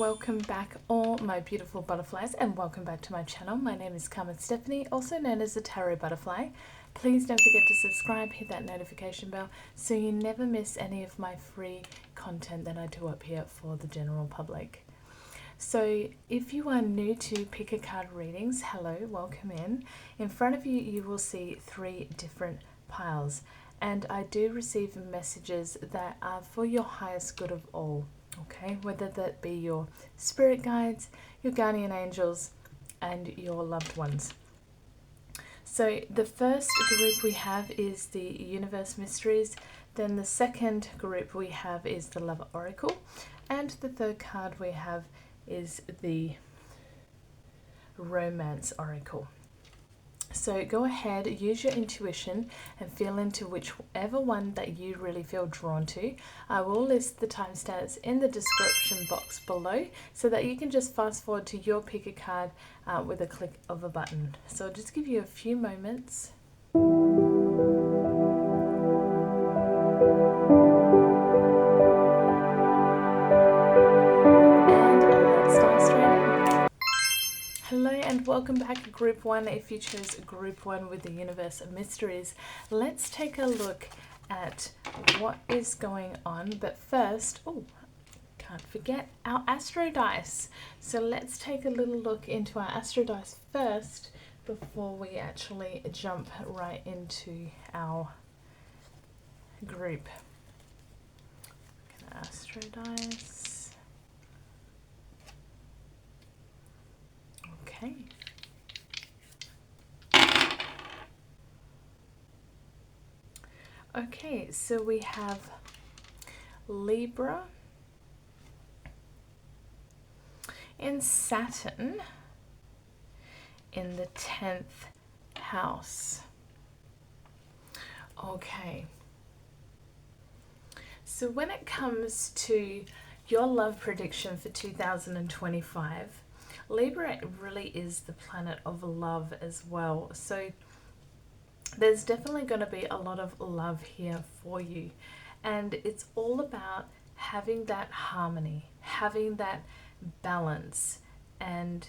welcome back all my beautiful butterflies, and welcome back to my channel. My name is Carmen Stephanie, also known as the Tarot Butterfly. Please don't forget to subscribe, hit that notification bell so you never miss any of my free content that I do up here for the general public. So if you are new to Pick a Card readings, hello, welcome in. In front of you, you will see 3 different piles, and I do receive messages that are for your highest good of all. Okay, whether that be your spirit guides, your guardian angels, and your loved ones. So the first group we have is the Universe Mysteries, then the second group we have is the Love Oracle, and the third card we have is the Romance Oracle. So go ahead, use your intuition and feel into whichever one that you really feel drawn to. I will list the timestamps in the description box below so that you can just fast forward to your pick a card with a click of a button. So I'll just give you a few moments. Hello and welcome back, Group 1. If you chose Group 1 with the Universe of Mysteries, let's take a look at what is going on. But first, can't forget our Astro Dice. So let's take a little look into our Astro Dice first before we actually jump right into our group. Astro Dice. Okay. Okay, so we have Libra and Saturn in the 10th house. Okay. So when it comes to your love prediction for 2025, Libra really is the planet of love as well. So there's definitely going to be a lot of love here for you. And it's all about having that harmony, having that balance, and,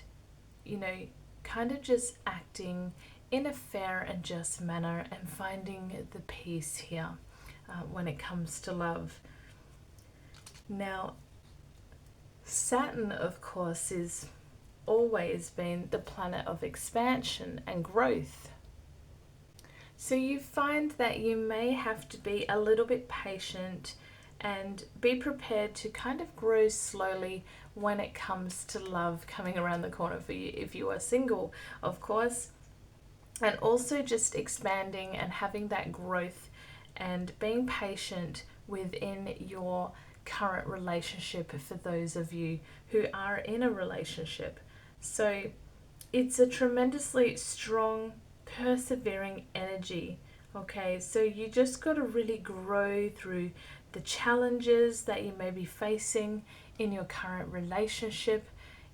kind of just acting in a fair and just manner and finding the peace here when it comes to love. Now, Saturn, of course, is always been the planet of expansion and growth. So you find that you may have to be a little bit patient and be prepared to kind of grow slowly when it comes to love coming around the corner for you if you are single, of course. And also just expanding and having that growth and being patient within your current relationship for those of you who are in a relationship. So it's a tremendously strong, persevering energy. Okay, so you just got to really grow through the challenges that you may be facing in your current relationship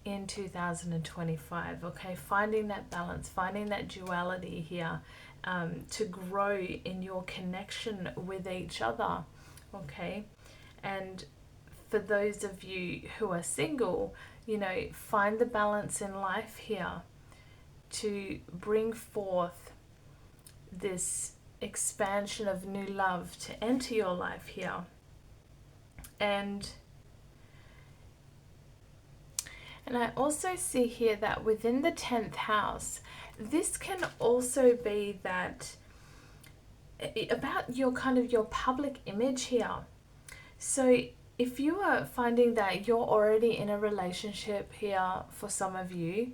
in 2025. Okay, finding that balance, finding that duality here to grow in your connection with each other. Okay, and for those of you who are single, find the balance in life here to bring forth this expansion of new love to enter your life here. And I also see here that within the 10th house, this can also be that about your public image here. So if you are finding that you're already in a relationship here, for some of you,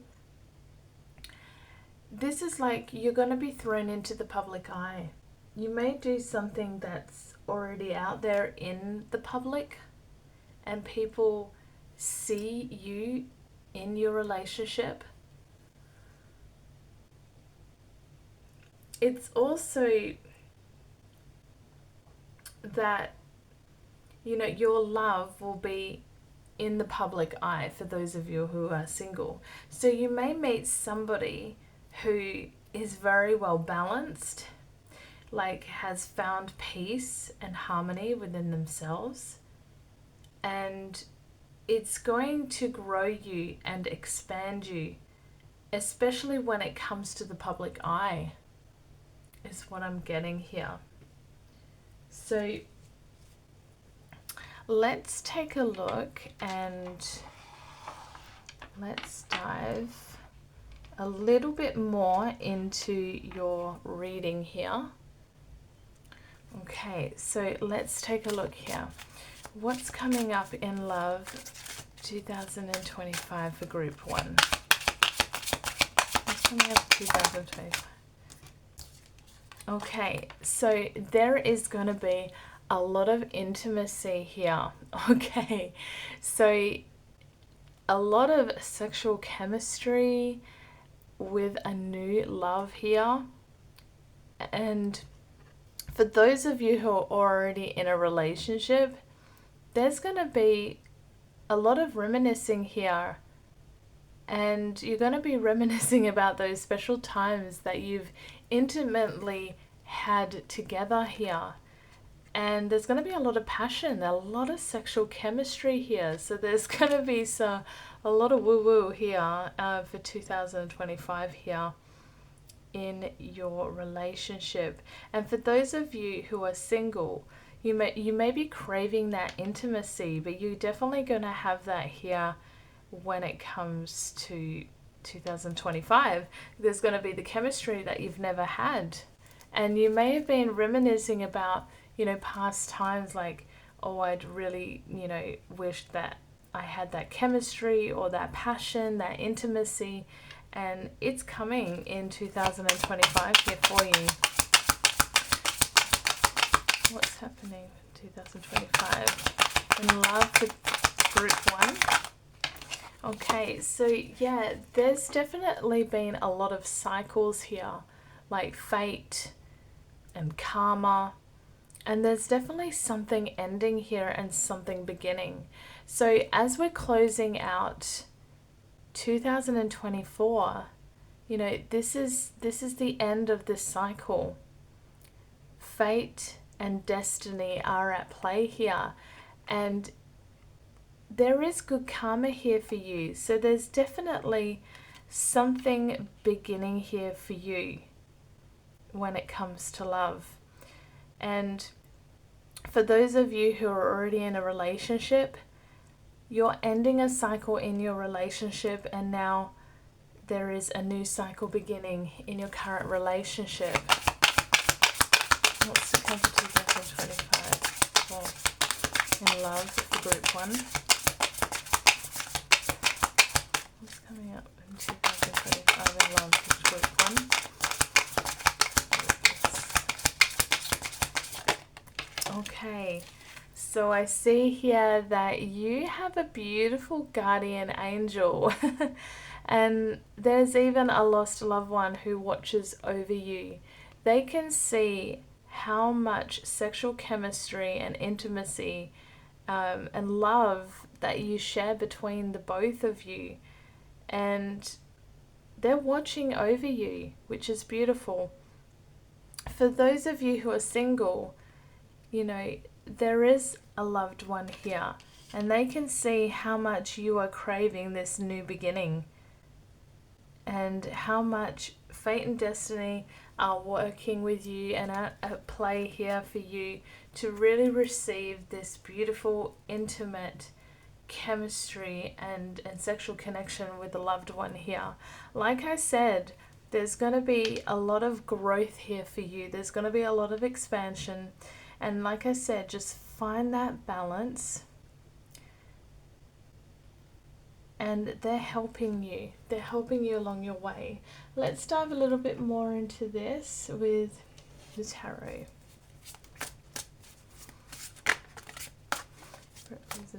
this is like you're going to be thrown into the public eye. You may do something that's already out there in the public, and people see you in your relationship. It's also that your love will be in the public eye for those of you who are single. So you may meet somebody who is very well balanced, like has found peace and harmony within themselves, and it's going to grow you and expand you, especially when it comes to the public eye, is what I'm getting here. So let's take a look and let's dive a little bit more into your reading here. Okay, so let's take a look here. What's coming up in love 2025 for group 1? What's coming up 2025? Okay, so there is going to be a lot of intimacy here. Okay, so a lot of sexual chemistry with a new love here. And for those of you who are already in a relationship, there's going to be a lot of reminiscing here. And you're going to be reminiscing about those special times that you've intimately had together here. And there's going to be a lot of passion, a lot of sexual chemistry here. So there's going to be a lot of woo-woo here for 2025 here in your relationship. And for those of you who are single, you may be craving that intimacy, but you're definitely going to have that here when it comes to 2025. There's going to be the chemistry that you've never had. And you may have been reminiscing about, past times like, oh, I'd really, wish that I had that chemistry or that passion, that intimacy. And it's coming in 2025 here for you. What's happening in 2025 in love for group 1? Okay, so yeah, there's definitely been a lot of cycles here, like fate and karma. And there's definitely something ending here and something beginning. So as we're closing out 2024, this is the end of this cycle. Fate and destiny are at play here, and there is good karma here for you. So there's definitely something beginning here for you when it comes to love. And for those of you who are already in a relationship, you're ending a cycle in your relationship, and now there is a new cycle beginning in your current relationship. What's the come for 2025? Well, in love for group 1. What's coming up in 2025 in love for group 1? Okay, so I see here that you have a beautiful guardian angel. And there's even a lost loved one who watches over you. They can see how much sexual chemistry and intimacy and love that you share between the both of you. And they're watching over you, which is beautiful. For those of you who are single, there is a loved one here, and they can see how much you are craving this new beginning and how much fate and destiny are working with you and at play here for you to really receive this beautiful, intimate chemistry and sexual connection with the loved one here. Like I said, there's going to be a lot of growth here for you. There's going to be a lot of expansion. And like I said, just find that balance. And they're helping you. They're helping you along your way. Let's dive a little bit more into this with the tarot.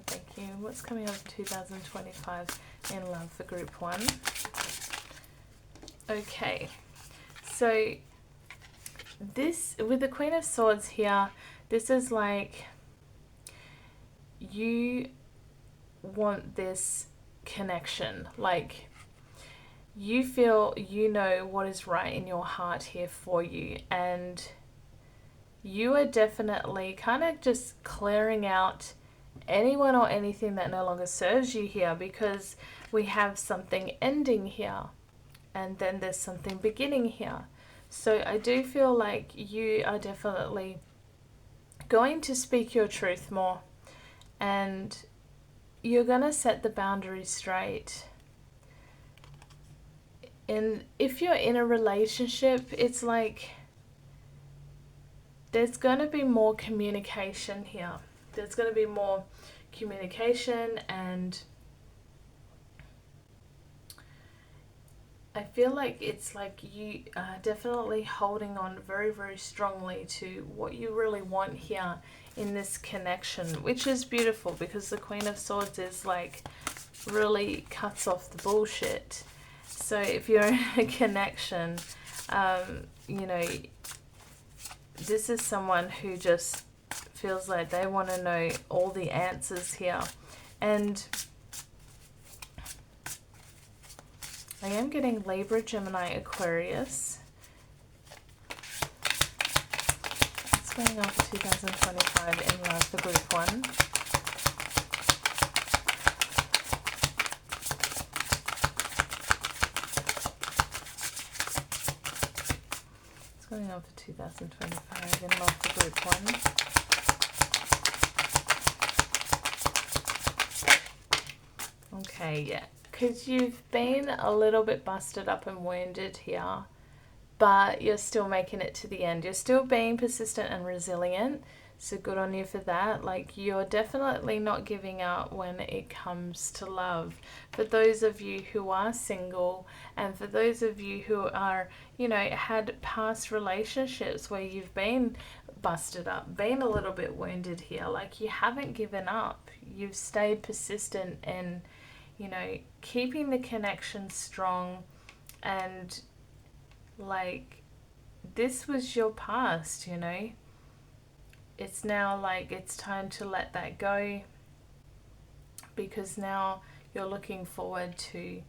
Thank you. What's coming up in 2025 in love for group 1? Okay. So this, with the Queen of Swords here, this is like you want this connection. Like you feel you know what is right in your heart here for you, and you are definitely kind of just clearing out anyone or anything that no longer serves you here, because we have something ending here and then there's something beginning here. So I do feel like you are definitely going to speak your truth more, and you're going to set the boundaries straight. And if you're in a relationship, it's like there's going to be more communication here. There's going to be more communication, and I feel like it's like you are definitely holding on very, very strongly to what you really want here in this connection, which is beautiful, because the Queen of Swords is like really cuts off the bullshit. So if you're in a connection, you know, this is someone who just feels like they want to know all the answers here. And I am getting Libra, Gemini, Aquarius. What's going on for 2025 in love for group 1? What's going on for 2025 in love for group 1? Okay, yeah. Because you've been a little bit busted up and wounded here, but you're still making it to the end. You're still being persistent and resilient, so good on you for that. Like, you're definitely not giving up when it comes to love. For those of you who are single, and for those of you who are, you know, had past relationships where you've been busted up, been a little bit wounded here, like, you haven't given up. You've stayed persistent and, you know, keeping the connection strong. And like, this was your past, you know. It's now like it's time to let that go, because now you're looking forward to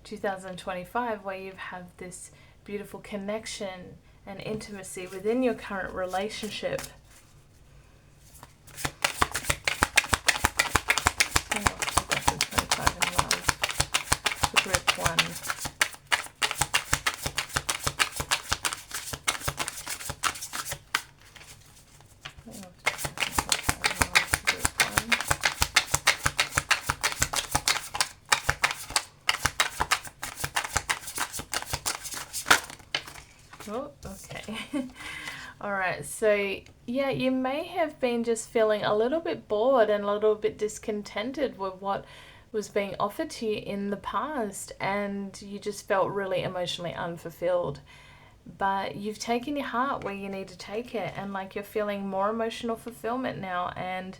2025, where you have this beautiful connection and intimacy within your current relationship. Group 1. Oh, okay. All right. So, yeah, you may have been just feeling a little bit bored and a little bit discontented with what was being offered to you in the past, and you just felt really emotionally unfulfilled. But you've taken your heart where you need to take it, and like, you're feeling more emotional fulfillment now, and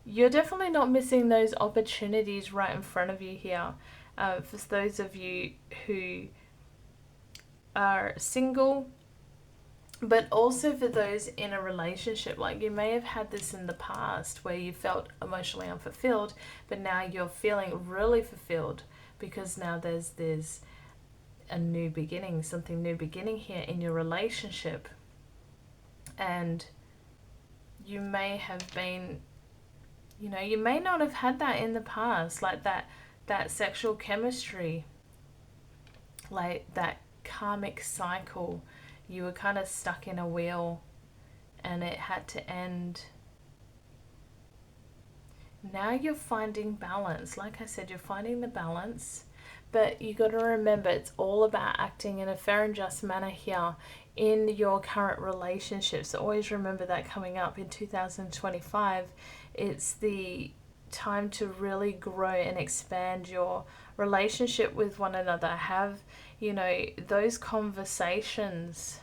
you're definitely not missing those opportunities right in front of you here. For those of you who are single, but also for those in a relationship, like, you may have had this in the past where you felt emotionally unfulfilled, but now you're feeling really fulfilled, because now there's a new beginning, something new beginning here in your relationship. And you may have been, you know, you may not have had that in the past, like that sexual chemistry, like that karmic cycle. You were kind of stuck in a wheel and it had to end. Now you're finding balance. Like I said, you're finding the balance, but you got to remember, it's all about acting in a fair and just manner here in your current relationship. So always remember that coming up in 2025, it's the time to really grow and expand your relationship with one another. Have, you know, those conversations.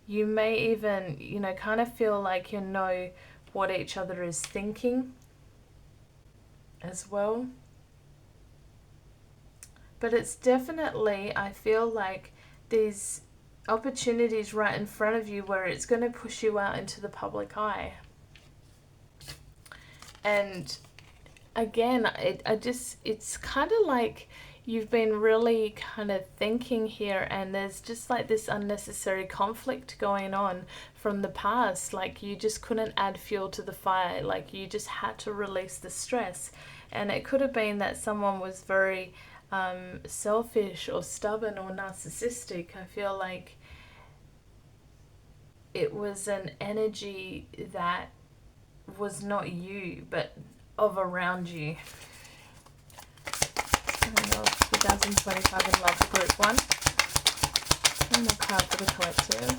You may even, you know, kind of feel like you know what each other is thinking as well. But it's definitely, I feel like, these opportunities right in front of you where it's going to push you out into the public eye. And again, it's kind of like you've been really kind of thinking here, and there's just like this unnecessary conflict going on from the past. Like you just couldn't add fuel to the fire, like you just had to release the stress. And it could have been that someone was very selfish or stubborn or narcissistic. I feel like it was an energy that was not you, but of around you. I don't know, 2025 in love for group 1. One more card for the collective.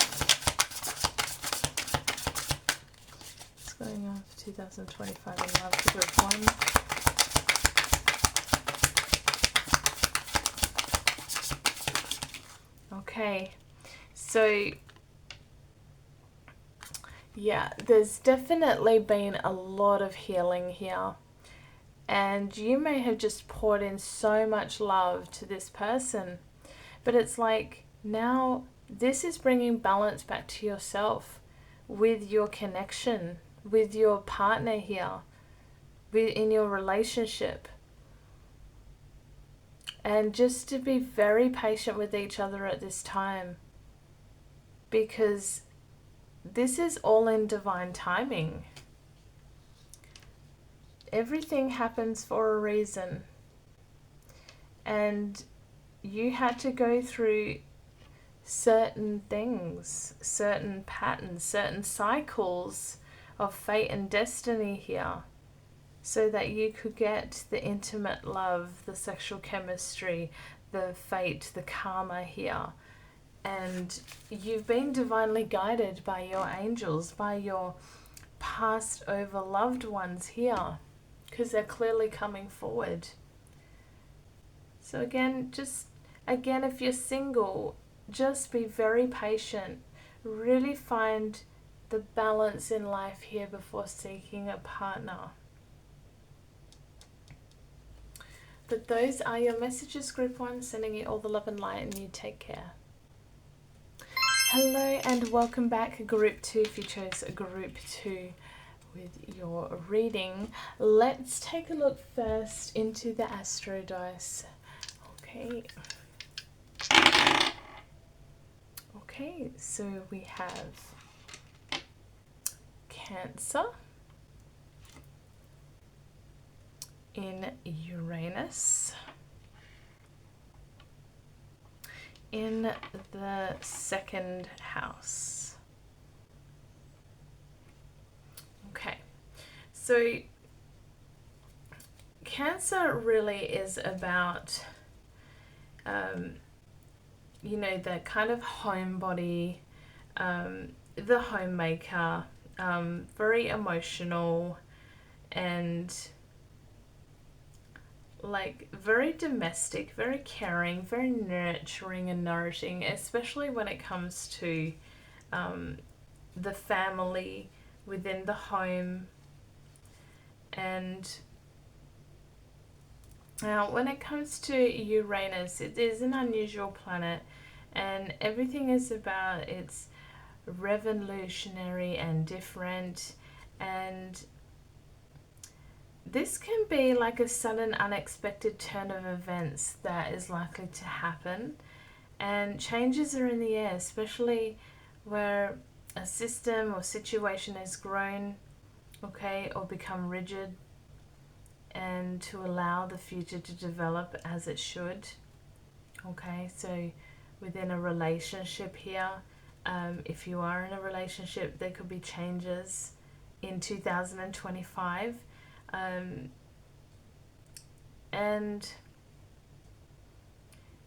What's going on for 2025 in love for group 1? Okay, so yeah, there's definitely been a lot of healing here. And you may have just poured in so much love to this person. But it's like now this is bringing balance back to yourself with your connection, with your partner here, in your relationship. And just to be very patient with each other at this time. Because this is all in divine timing. Everything happens for a reason. And you had to go through certain things, certain patterns, certain cycles of fate and destiny here, so that you could get the intimate love, the sexual chemistry, the fate, the karma here. And you've been divinely guided by your angels, by your passed over loved ones here, because they're clearly coming forward. So again, if you're single, just be very patient. Really find the balance in life here before seeking a partner. But those are your messages, group 1, sending you all the love and light, and you take care. Hello and welcome back, group 2, if you chose group 2 with your reading. Let's take a look first into the Astro Dice. Okay, so we have Cancer in Uranus in the 2nd house. Okay, so Cancer really is about the kind of homebody, the homemaker, very emotional and like very domestic, very caring, very nurturing and nourishing, especially when it comes to the family within the home. And now, when it comes to Uranus, it is an unusual planet, and everything is about its revolutionary and different, and this can be like a sudden unexpected turn of events that is likely to happen, and changes are in the air, especially where a system or situation has grown, or become rigid, and to allow the future to develop as it should. So within a relationship here, if you are in a relationship, there could be changes in 2025. And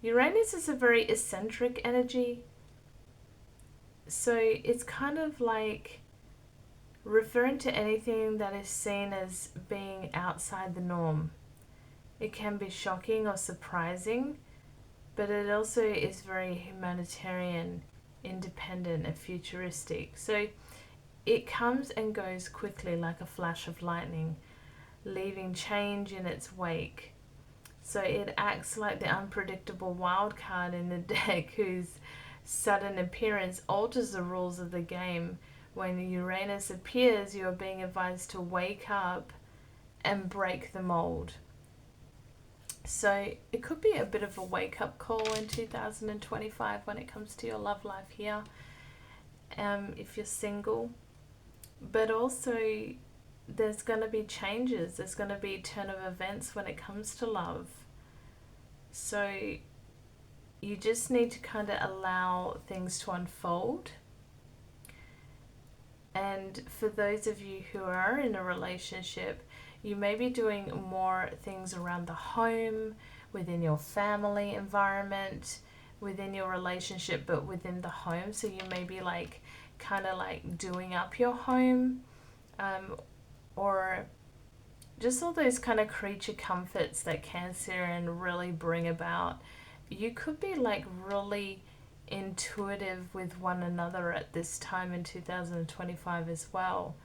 Uranus is a very eccentric energy, so it's kind of like referring to anything that is seen as being outside the norm. It can be shocking or surprising, but it also is very humanitarian, independent and futuristic. So it comes and goes quickly like a flash of lightning, leaving change in its wake. So it acts like the unpredictable wild card in the deck whose sudden appearance alters the rules of the game. When Uranus appears, you are being advised to wake up and break the mold. So it could be a bit of a wake-up call in 2025 when it comes to your love life here, if you're single. But also there's going to be changes. There's going to be a turn of events when it comes to love. So you just need to kind of allow things to unfold. And for those of you who are in a relationship, you may be doing more things around the home, within your family environment, within your relationship, but within the home. So you may be like kind of like doing up your home, or just all those kind of creature comforts that Cancerian really bring about. You could be like really intuitive with one another at this time in 2025 as well.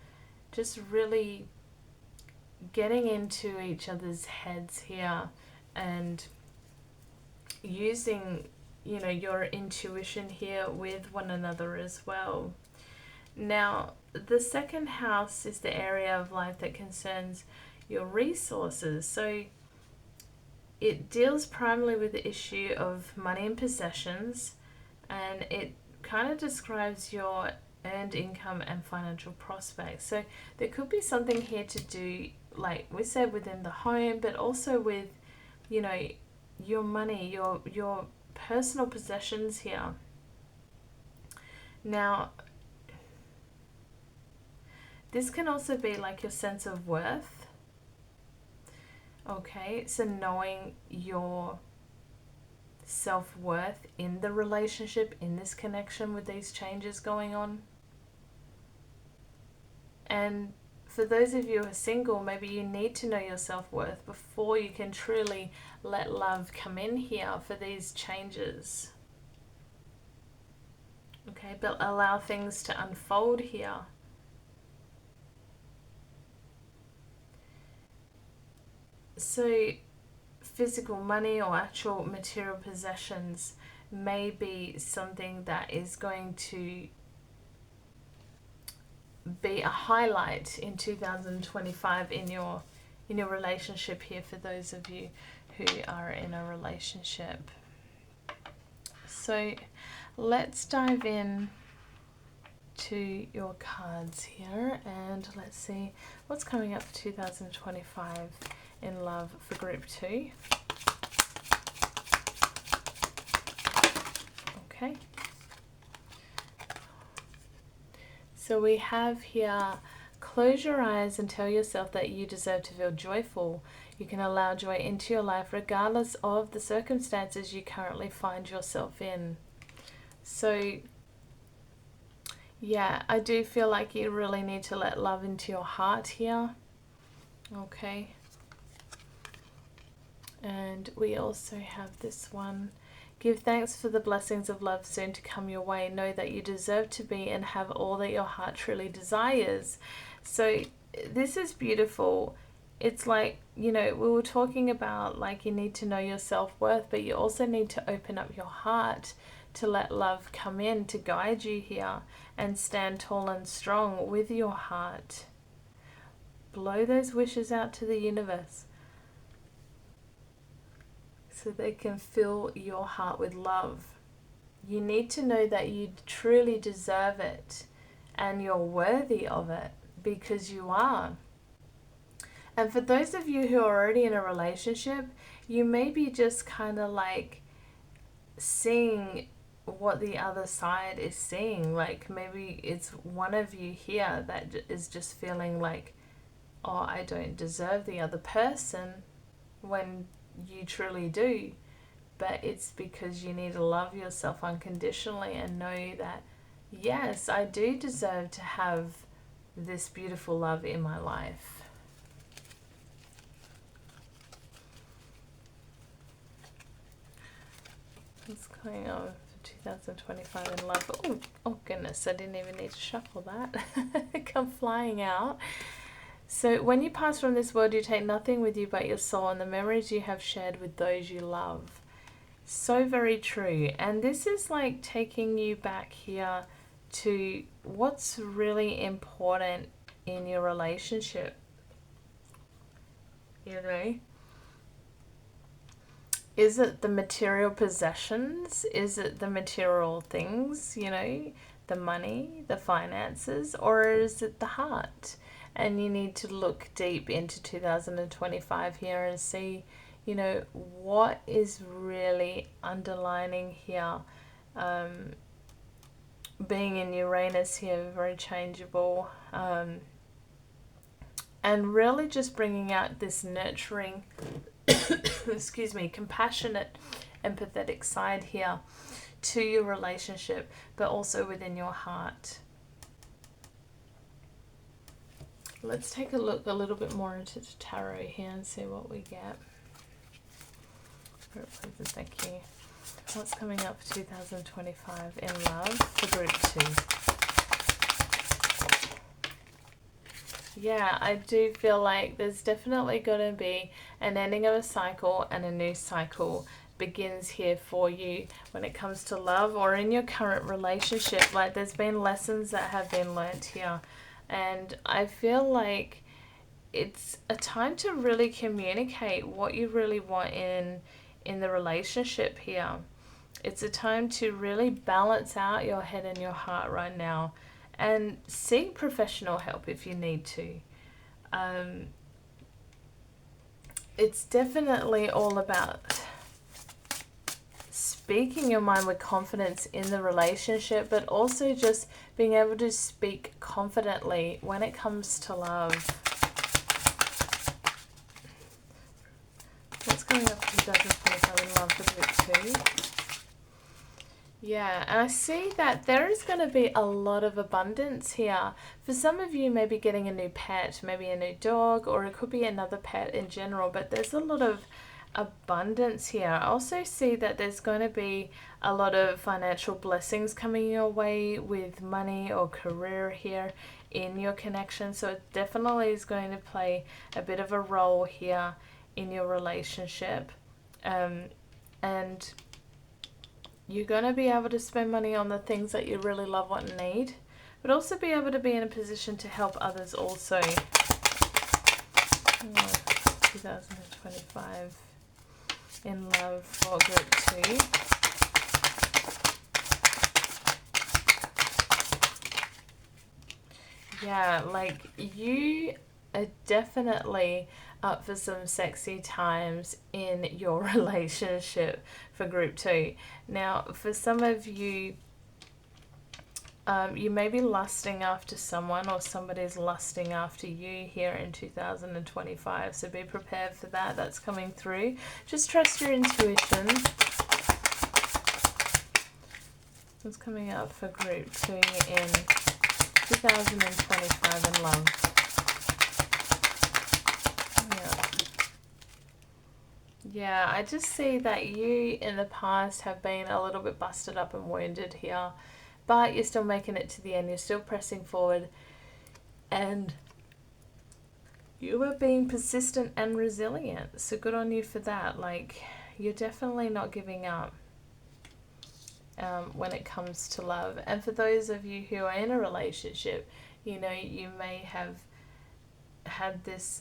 Just really getting into each other's heads here and using, you know, your intuition here with one another as well. Now, the second house is the area of life that concerns your resources. So it deals primarily with the issue of money and possessions, and it kind of describes your earned income and financial prospects. So there could be something here to do, like we said, within the home, but also with, you know, your money, your personal possessions here. Now, this can also be like your sense of worth. Okay, so knowing your self-worth in the relationship, in this connection with these changes going on. And for those of you who are single, maybe you need to know your self-worth before you can truly let love come in here for these changes. Okay, but allow things to unfold here. So physical money or actual material possessions may be something that is going to be a highlight in 2025 in your relationship here, for those of you who are in a relationship. So let's dive in to your cards here and let's see what's coming up for 2025 in love for group 2. Okay. So we have here, close your eyes and tell yourself that you deserve to feel joyful. You can allow joy into your life regardless of the circumstances you currently find yourself in. So yeah, I do feel like you really need to let love into your heart here. Okay. And we also have this one. Give thanks for the blessings of love soon to come your way. Know that you deserve to be and have all that your heart truly desires. So this is beautiful. It's like, you know, we were talking about like you need to know your self-worth, but you also need to open up your heart to let love come in to guide you here and stand tall and strong with your heart. Blow those wishes out to the universe so they can fill your heart with love. You need to know that you truly deserve it and you're worthy of it, because you are. And for those of you who are already in a relationship, you may be just kind of like seeing what the other side is seeing. Like maybe it's one of you here that is just feeling like, oh, I don't deserve the other person, when you truly do. But it's because you need to love yourself unconditionally and know that, yes, I do deserve to have this beautiful love in my life. What's going on for 2025 in love? Oh goodness, I didn't even need to shuffle that. Come flying out. So when you pass from this world, you take nothing with you but your soul and the memories you have shared with those you love. So very true. And this is like taking you back here to what's really important in your relationship. You know? Is it the material possessions? Is it the material things, the money, the finances, or is it the heart? And you need to look deep into 2025 here and see, what is really underlining here. Being in Uranus here, very changeable, and really just bringing out this nurturing, excuse me, compassionate, empathetic side here to your relationship, but also within your heart. Let's take a look a little bit more into the tarot here and see what we get. Thank you. What's coming up for 2025 in love for group 2? Yeah, I do feel like there's definitely going to be an ending of a cycle and a new cycle begins here for you when it comes to love or in your current relationship. Like, there's been lessons that have been learnt here, and I feel like it's a time to really communicate what you really want in the relationship here. It's a time to really balance out your head and your heart right now, and seek professional help if you need to. It's definitely all about speaking your mind with confidence in the relationship, but also just being able to speak confidently when it comes to love. What's coming up in 2025 in love for group 2? Yeah, and I see that there is going to be a lot of abundance here. For some of you, maybe getting a new pet, maybe a new dog, or it could be another pet in general, but there's a lot of abundance here. I also see that there's going to be a lot of financial blessings coming your way with money or career here in your connection. So it definitely is going to play a bit of a role here in your relationship. And you're going to be able to spend money on the things that you really love, want, and need, but also be able to be in a position to help others also. 2025 in love for group 2. Yeah, like, you are definitely up for some sexy times in your relationship for group 2. Now, for some of you, you may be lusting after someone, or somebody's lusting after you here in 2025. So be prepared for that. That's coming through. Just trust your intuition. What's coming up for group 2 in 2025 in love? Yeah, I just see that you in the past have been a little bit busted up and wounded here, but you're still making it to the end. You're still pressing forward, and you are being persistent and resilient. So good on you for that. Like, you're definitely not giving up when it comes to love. And for those of you who are in a relationship, you may have had this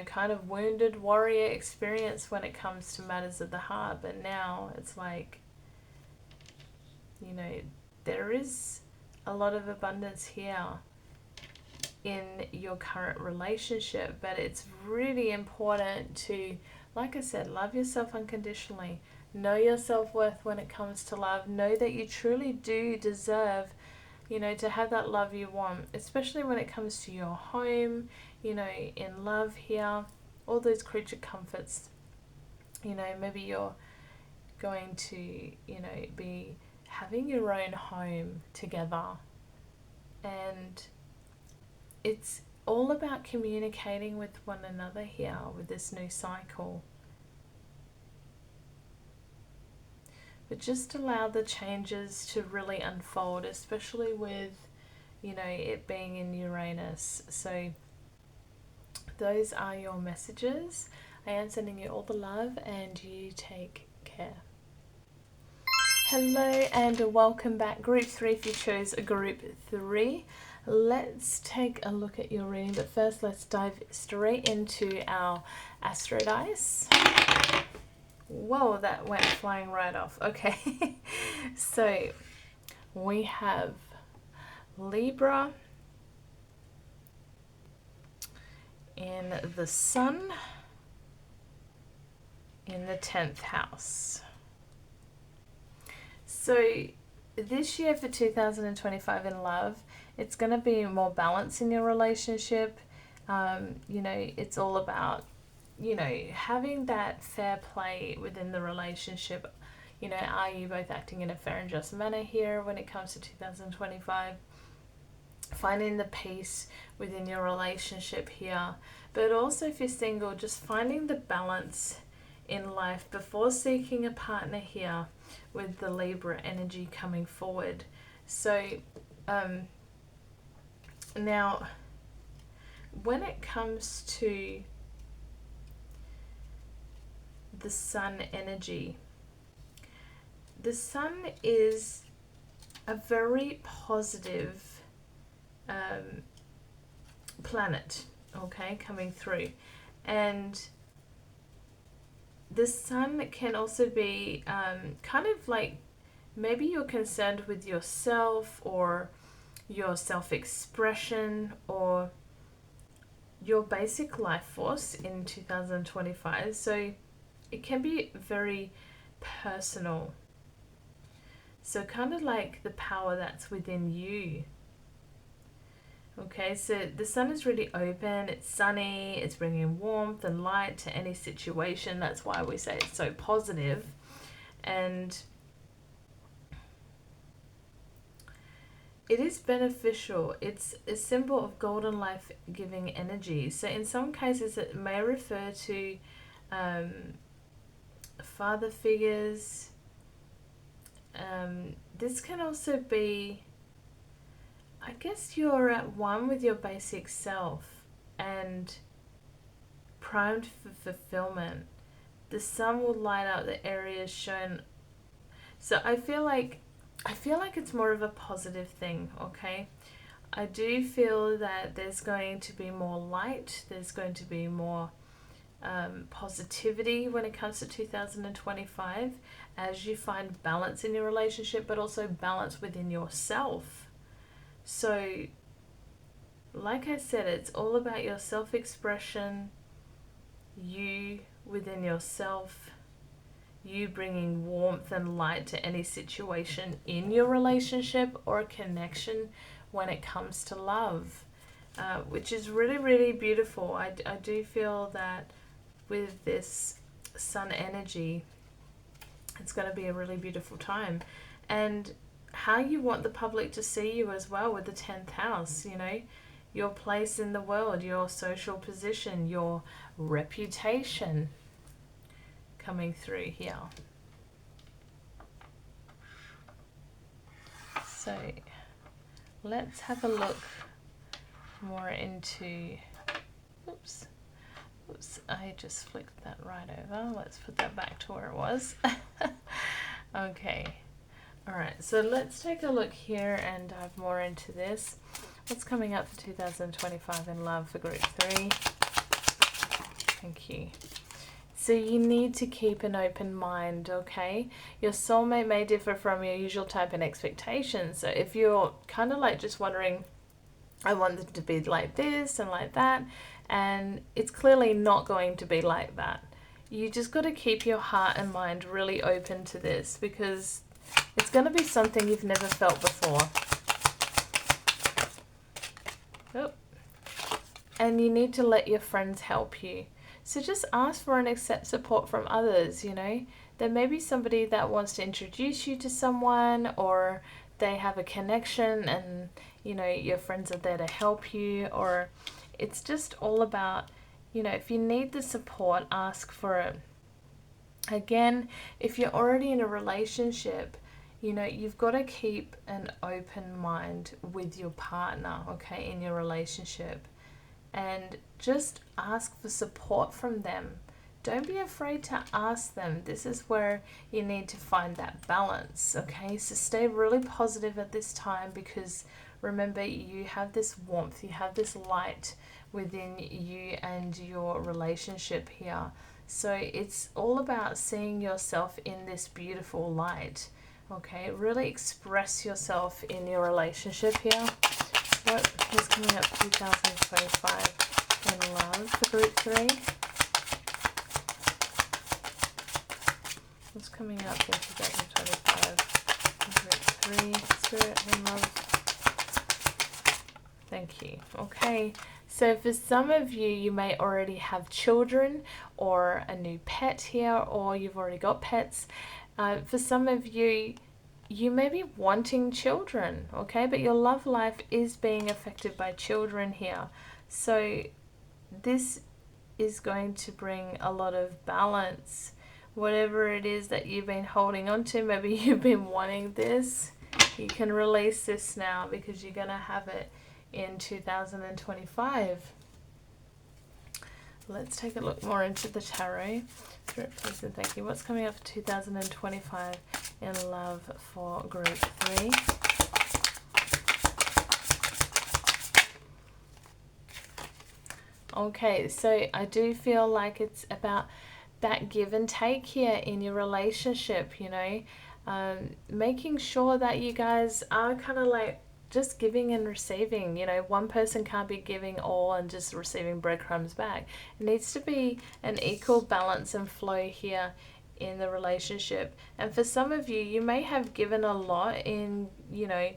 kind of wounded warrior experience when it comes to matters of the heart, but now it's like, there is a lot of abundance here in your current relationship, but it's really important to, like I said, love yourself unconditionally. Know your self-worth when it comes to love. Know that you truly do deserve, to have that love you want, especially when it comes to your home, in love here, all those creature comforts. Maybe you're going to, be having your own home together. And it's all about communicating with one another here with this new cycle. But just allow the changes to really unfold, especially with, it being in Uranus. So those are your messages. I am sending you all the love, and you take care. Hello and welcome back. Group 3, if you chose group 3. Let's take a look at your reading, but first let's dive straight into our astro dice. Whoa, that went flying right off. Okay. So we have Libra in the Sun in the 10th house. So this year for 2025 in love, it's going to be more balance in your relationship. It's all about, having that fair play within the relationship. Are you both acting in a fair and just manner here when it comes to 2025? Finding the peace within your relationship here. But also if you're single, just finding the balance in life before seeking a partner here with the Libra energy coming forward. So now when it comes to the Sun energy, the Sun is a very positive planet, okay, coming through. And the Sun can also be kind of like, maybe you're concerned with yourself or your self-expression or your basic life force in 2025. So it can be very personal. So kind of like the power that's within you. Okay, so the Sun is really open, it's sunny, it's bringing warmth and light to any situation. That's why we say it's so positive. And it is beneficial. It's a symbol of golden life-giving energy. So in some cases it may refer to father figures. This can also be, I guess you're at one with your basic self and primed for fulfillment. The Sun will light up the areas shown. So I feel like it's more of a positive thing, okay? I do feel that there's going to be more light, there's going to be more positivity when it comes to 2025 as you find balance in your relationship, but also balance within yourself. So, like I said, it's all about your self-expression, you within yourself, you bringing warmth and light to any situation in your relationship or a connection when it comes to love, which is really, really beautiful. I do feel that with this Sun energy, it's going to be a really beautiful time. And how you want the public to see you as well with the 10th house, your place in the world, your social position, your reputation coming through here. So let's have a look more into, oops, I just flicked that right over. Let's put that back to where it was. Okay. All right, so let's take a look here and dive more into this. What's coming up for 2025 in love for group 3? Thank you. So you need to keep an open mind, okay? Your soulmate may differ from your usual type and expectations. So if you're kind of like just wondering, I want them to be like this and like that, and it's clearly not going to be like that. You just got to keep your heart and mind really open to this, because it's going to be something you've never felt before. Oh. And you need to let your friends help you. So just ask for and accept support from others, There may be somebody that wants to introduce you to someone, or they have a connection and, your friends are there to help you, or it's just all about, if you need the support, ask for it. Again, if you're already in a relationship, you've got to keep an open mind with your partner, okay, in your relationship. And just ask for support from them. Don't be afraid to ask them. This is where you need to find that balance, okay? So stay really positive at this time, because remember, you have this warmth, you have this light within you and your relationship here. So it's all about seeing yourself in this beautiful light. Okay, really express yourself in your relationship here. What is coming up 2025 in love for group 3? What's coming up in 2025 in group 3? Spirit in love. Thank you. Okay, so for some of you, you may already have children or a new pet here, or you've already got pets. For some of you, you may be wanting children, okay? But your love life is being affected by children here. So this is going to bring a lot of balance. Whatever it is that you've been holding on to, maybe you've been wanting this, you can release this now because you're going to have it in 2025. Let's take a look more into the tarot. Spirit, please and thank you. What's coming up for 2025 in love for group 3? Okay, so I do feel like it's about that give and take here in your relationship, you know, making sure that you guys are kind of like just giving and receiving. You know, one person can't be giving all and just receiving breadcrumbs back. It needs to be an equal balance and flow here in the relationship. And for some of you, you may have given a lot in, you know,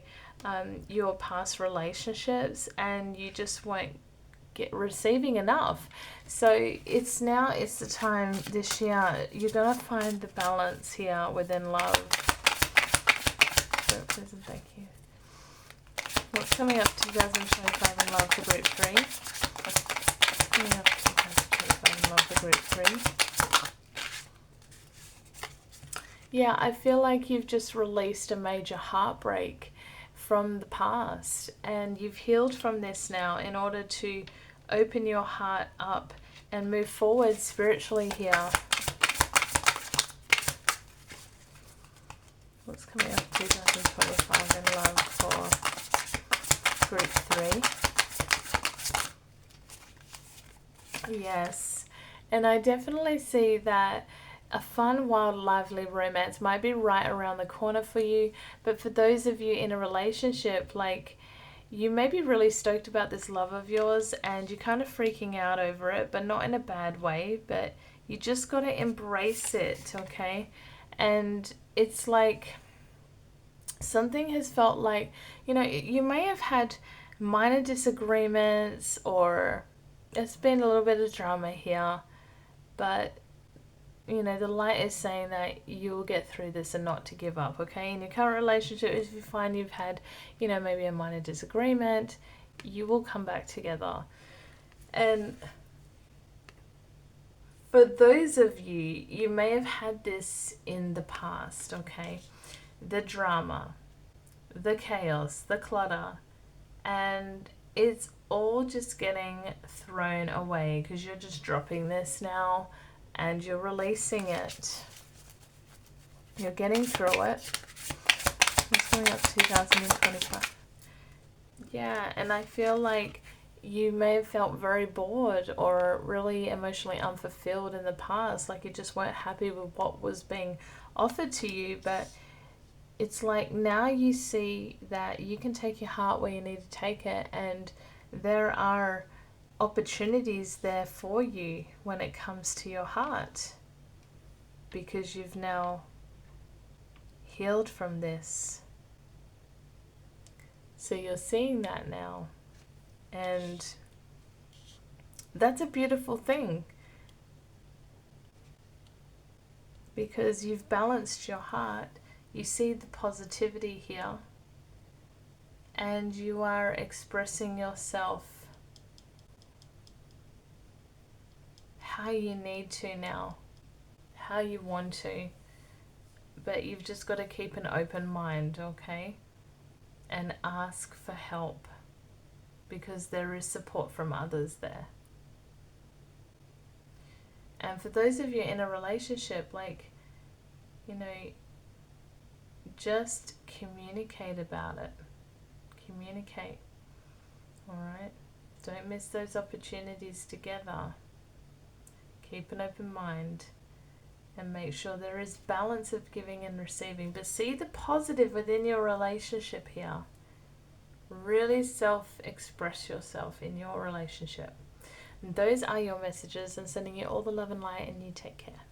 your past relationships, and you just won't get receiving enough. So it's the time this year you're gonna find the balance here within love. So please and thank you. What's coming up 2025 in love for group 3? What's coming up 2025 in love for group 3? Yeah, I feel like you've just released a major heartbreak from the past, and you've healed from this now in order to open your heart up and move forward spiritually here. What's coming up 2025 in love for group 3? Yes, and I definitely see that a fun, wild, lively romance might be right around the corner for you. But for those of you in a relationship, like, you may be really stoked about this love of yours and you're kind of freaking out over it, but not in a bad way. But you just got to embrace it, okay? And it's like something has felt like, you know, you may have had minor disagreements, or it's been a little bit of drama here, but you know, the light is saying that you'll get through this and not to give up, okay? In your current relationship, if you find you've had, you know, maybe a minor disagreement, you will come back together. And for those of you, you may have had this in the past, okay? The drama, the chaos, the clutter, and it's all just getting thrown away because you're just dropping this now and you're releasing it. You're getting through it. It's coming up 2025. Yeah, and I feel like you may have felt very bored or really emotionally unfulfilled in the past, like you just weren't happy with what was being offered to you. But it's like now you see that you can take your heart where you need to take it, and there are opportunities there for you when it comes to your heart, because you've now healed from this. So you're seeing that now, and that's a beautiful thing, because you've balanced your heart. You see the positivity here, and you are expressing yourself how you need to now, how you want to, but you've just got to keep an open mind, okay? And ask for help, because there is support from others there. And for those of you in a relationship, like, you know, just communicate about it. Communicate, all right? Don't miss those opportunities together. Keep an open mind and make sure there is balance of giving and receiving. But see the positive within your relationship here. Really self-express yourself in your relationship. And those are your messages, and sending you all the love and light, and you take care.